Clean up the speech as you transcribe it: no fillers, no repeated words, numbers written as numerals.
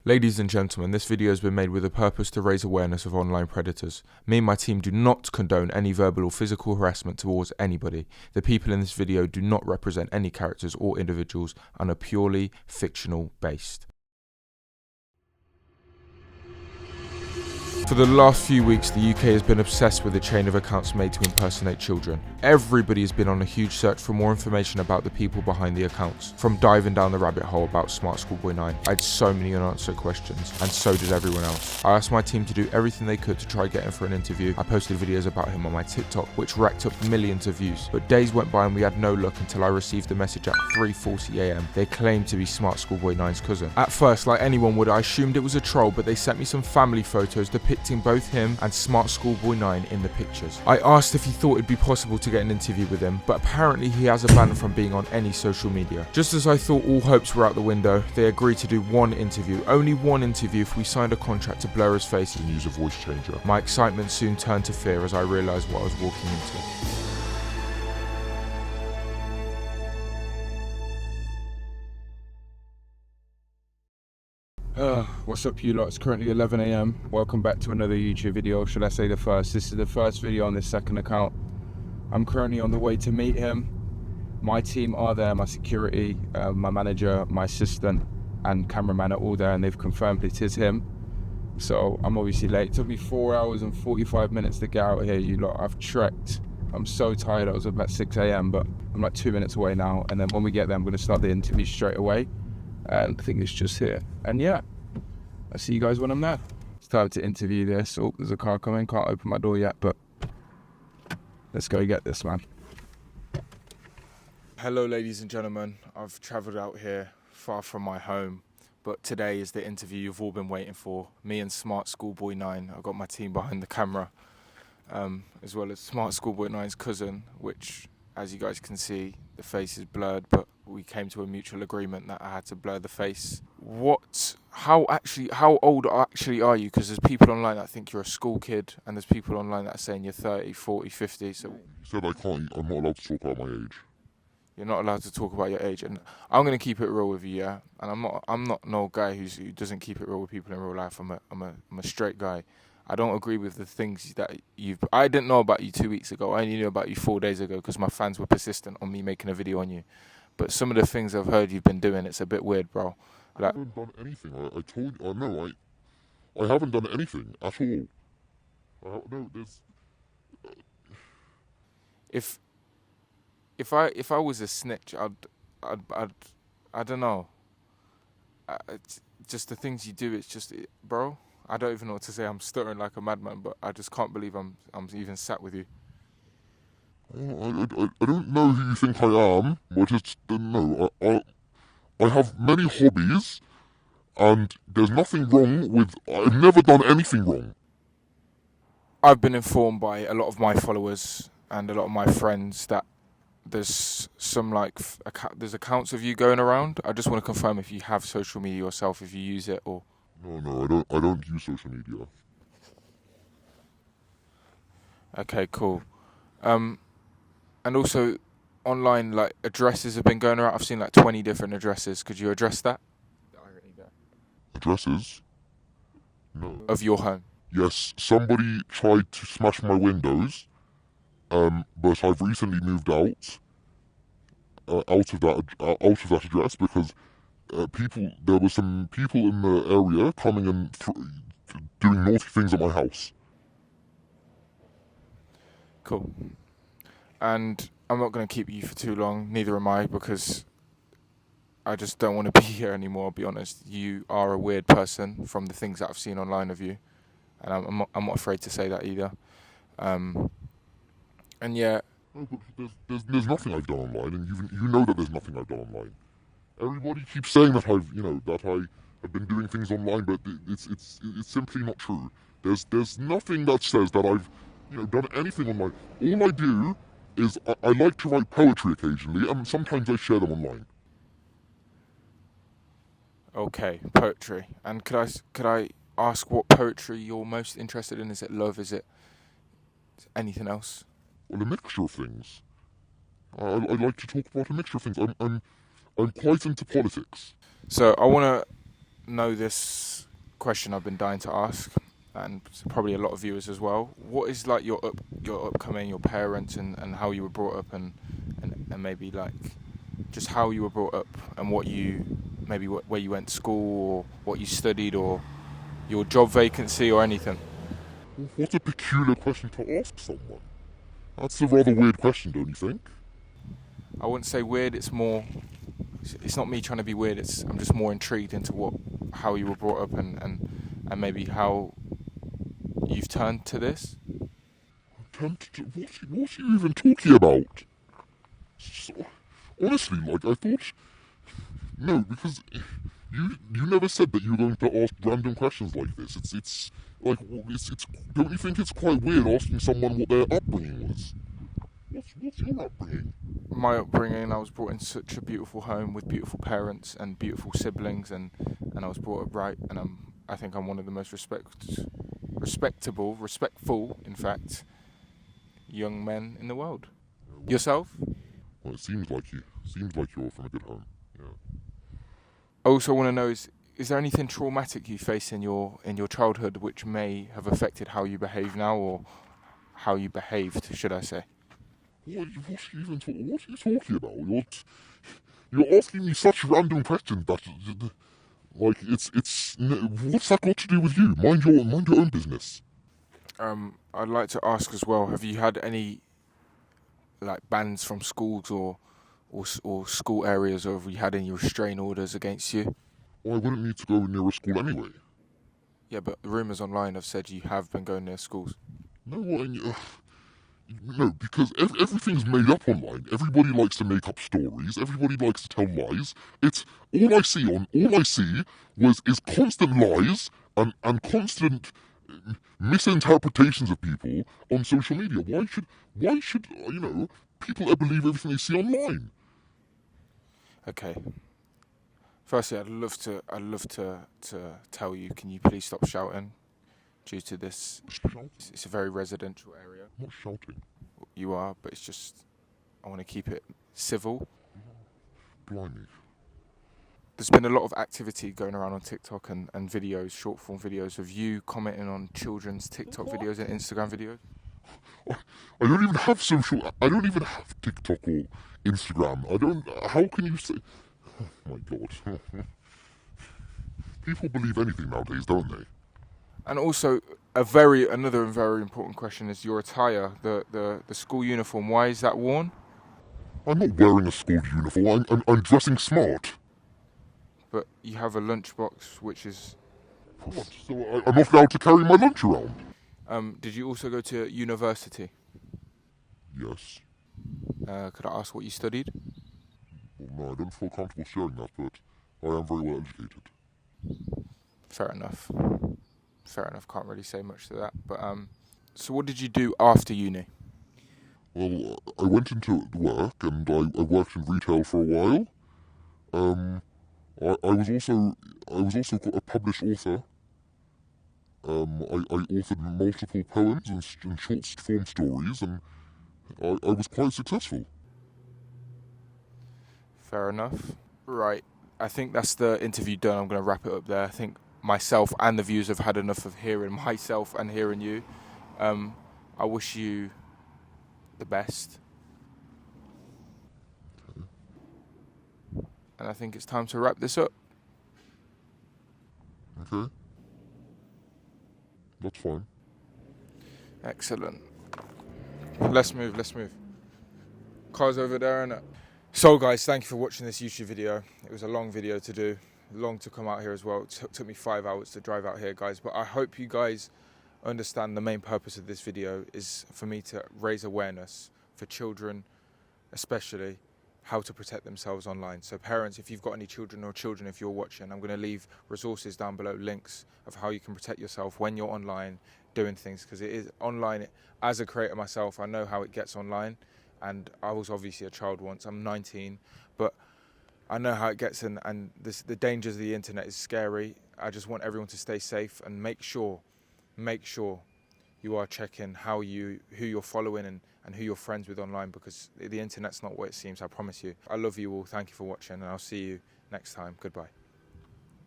Ladies and gentlemen, this video has been made with a purpose to raise awareness of online predators. Me and my team do not condone any verbal or physical harassment towards anybody. The people in this video do not represent any characters or individuals and are purely fictional based. For the last few weeks, the UK has been obsessed with a chain of accounts made to impersonate children. Everybody has been on a huge search for more information about the people behind the accounts. From diving down the rabbit hole about SMARTSCHOOLBOY9, I had so many unanswered questions, and so did everyone else. I asked my team to do everything they could to try get him for an interview. I posted videos about him on my TikTok, which racked up millions of views. But days went by and we had no luck until I received a message at 3:40 AM. They claimed to be SMARTSCHOOLBOY9's cousin. At first, like anyone would, I assumed it was a troll, but they sent me some family photos depicting both him and SMARTSCHOOLBOY9 in the pictures. I asked if he thought it'd be possible to get an interview with him, but apparently he has a ban from being on any social media. Just as I thought all hopes were out the window, they agreed to do one interview, only one interview, if we signed a contract to blur his face and use a voice changer. My excitement soon turned to fear as I realised what I was walking into. What's up you lot? It's currently 11 AM. Welcome back to another YouTube video. Should I say the first? This is the first video on this second account. I'm currently on the way to meet him. My team are there, my security, my manager, my assistant and cameraman are all there, and they've confirmed it is him. So I'm obviously late. It took me 4 hours and 45 minutes to get out here, you lot. I've trekked. I'm so tired. I was up at 6 AM, but I'm like 2 minutes away now. And then when we get there, I'm going to start the interview straight away. And I think it's just here. And yeah, I'll see you guys when I'm there. It's time to interview this. Oh, there's a car coming. Can't open my door yet, but let's go get this, man. Hello, ladies and gentlemen. I've travelled out here far from my home, but today is the interview you've all been waiting for. Me and SMARTSCHOOLBOY9. I've got my team behind the camera, as well as SMARTSCHOOLBOY9's cousin, which, as you guys can see, the face is blurred, but we came to a mutual agreement that I had to blur the face. How old actually are you? Because there's people online that think you're a school kid, and there's people online that are saying you're 30, 40, 50. So you said I'm not allowed to talk about my age. You're not allowed to talk about your age, and I'm gonna keep it real with you, yeah. And I'm not no guy who doesn't keep it real with people in real life. I'm a straight guy. I don't agree with the things that I didn't know about you 2 weeks ago. I only knew about you 4 days ago because my fans were persistent on me making a video on you. But some of the things I've heard you've been doing, it's a bit weird, bro. I haven't done anything. I told you. No, I haven't done anything at all. No, there's. If I was a snitch, I don't know. Just the things you do, it's just, bro. I don't even know what to say. I'm stuttering like a madman, but I just can't believe I'm even sat with you. I don't know who you think I am, but just no. I have many hobbies, and there's nothing wrong with. I've never done anything wrong. I've been informed by a lot of my followers and a lot of my friends that there's some there's accounts of you going around. I just want to confirm if you have social media yourself, if you use it or. No, I don't use social media. Okay, cool. And also, online, like, addresses have been going around. I've seen like 20 different addresses. Could you address that? Addresses? No. Of your home? Yes, somebody tried to smash my windows, but I've recently moved out of that address because there were some people in the area coming and doing naughty things at my house. Cool. And I'm not going to keep you for too long, neither am I, because I just don't want to be here anymore, I'll be honest. You are a weird person from the things that I've seen online of you, and I'm not afraid to say that either. And yeah. No, but there's nothing I've done online, and you know that there's nothing I've done online. Everybody keeps saying that I have been doing things online, but it's simply not true. There's nothing that says that I've done anything online. All I do is I like to write poetry occasionally, and sometimes I share them online. Okay, poetry. And could I ask what poetry you're most interested in? Is it love? Is it anything else? Well, a mixture of things. I like to talk about a mixture of things. I'm quite into politics. So I want to know this question I've been dying to ask, and probably a lot of viewers as well. What is like your upcoming, your parents, and how you were brought up, and maybe like just how you were brought up, and what you maybe where you went to school, or what you studied, or your job vacancy, or anything. What a peculiar question to ask someone. That's a rather weird question, don't you think? I wouldn't say weird. It's more. It's not me trying to be weird. I'm just more intrigued into how you were brought up, and maybe how you've turned to this. What are you even talking about? So, honestly, like, I thought... No, because you never said that you were going to ask random questions like this. It's don't you think it's quite weird asking someone what their upbringing was? What's your upbringing? My upbringing, I was brought in such a beautiful home with beautiful parents and beautiful siblings, and I was brought up right, and I think I'm one of the most respectful, in fact, young men in the world. Yourself? Well, it seems like you're from a good home. Yeah. I also want to know is there anything traumatic you face in your childhood which may have affected how you behave now, or how you behaved, should I say? What are you talking about? You're asking me such random questions that, like, what's that got to do with you? Mind your own business. I'd like to ask as well, have you had any like bans from schools or school areas, or have you had any restraining orders against you? Well, I wouldn't need to go near a school anyway. Yeah, but rumours online have said you have been going near schools. No, because everything's made up online. Everybody likes to make up stories. Everybody likes to tell lies. It's all I see is constant lies and constant misinterpretations of people on social media. Why should people ever believe everything they see online? Okay. Firstly, I'd love to tell you, can you please stop shouting? Due to this, it's a very residential area. I'm not shouting. You are, but it's just, I want to keep it civil. Blimey. There's been a lot of activity going around on TikTok and videos, short form videos of you commenting on children's TikTok videos and Instagram videos. I don't even have TikTok or Instagram. How can you say... Oh my God. People believe anything nowadays, don't they? And also, another very important question is your attire, the school uniform. Why is that worn? I'm not wearing a school uniform. I'm dressing smart. But you have a lunchbox, which is... What? So I'm not allowed to carry my lunch around? Did you also go to university? Yes. Could I ask what you studied? Well, no, I don't feel comfortable sharing that, but I am very well educated. Fair enough. Can't really say much to that. But so what did you do after uni? Well, I went into work and I worked in retail for a while. I was also a published author. I authored multiple poems and short form stories, and I was quite successful. Fair enough. Right. I think that's the interview done. I'm going to wrap it up there. I think myself and the viewers have had enough of hearing myself and hearing you. I wish you the best. Okay. And I think it's time to wrap this up. Okay. That's fine. Excellent. Let's move. Car's over there, innit? So guys, thank you for watching this YouTube video. It was a long video to do, long to come out here as well. It took me 5 hours to drive out here, guys. But I hope you guys understand the main purpose of this video is for me to raise awareness for children, especially how to protect themselves online. So parents, if you've got any children, or children if you're watching, I'm going to leave resources down below, links of how you can protect yourself when you're online doing things, because it is online. As a creator myself, I know how it gets online. And I was obviously a child once. I'm 19, but I know how it gets, and the dangers of the internet is scary. I just want everyone to stay safe and make sure you are checking who you're following and who you're friends with online, because the internet's not what it seems, I promise you. I love you all. Thank you for watching, and I'll see you next time. Goodbye.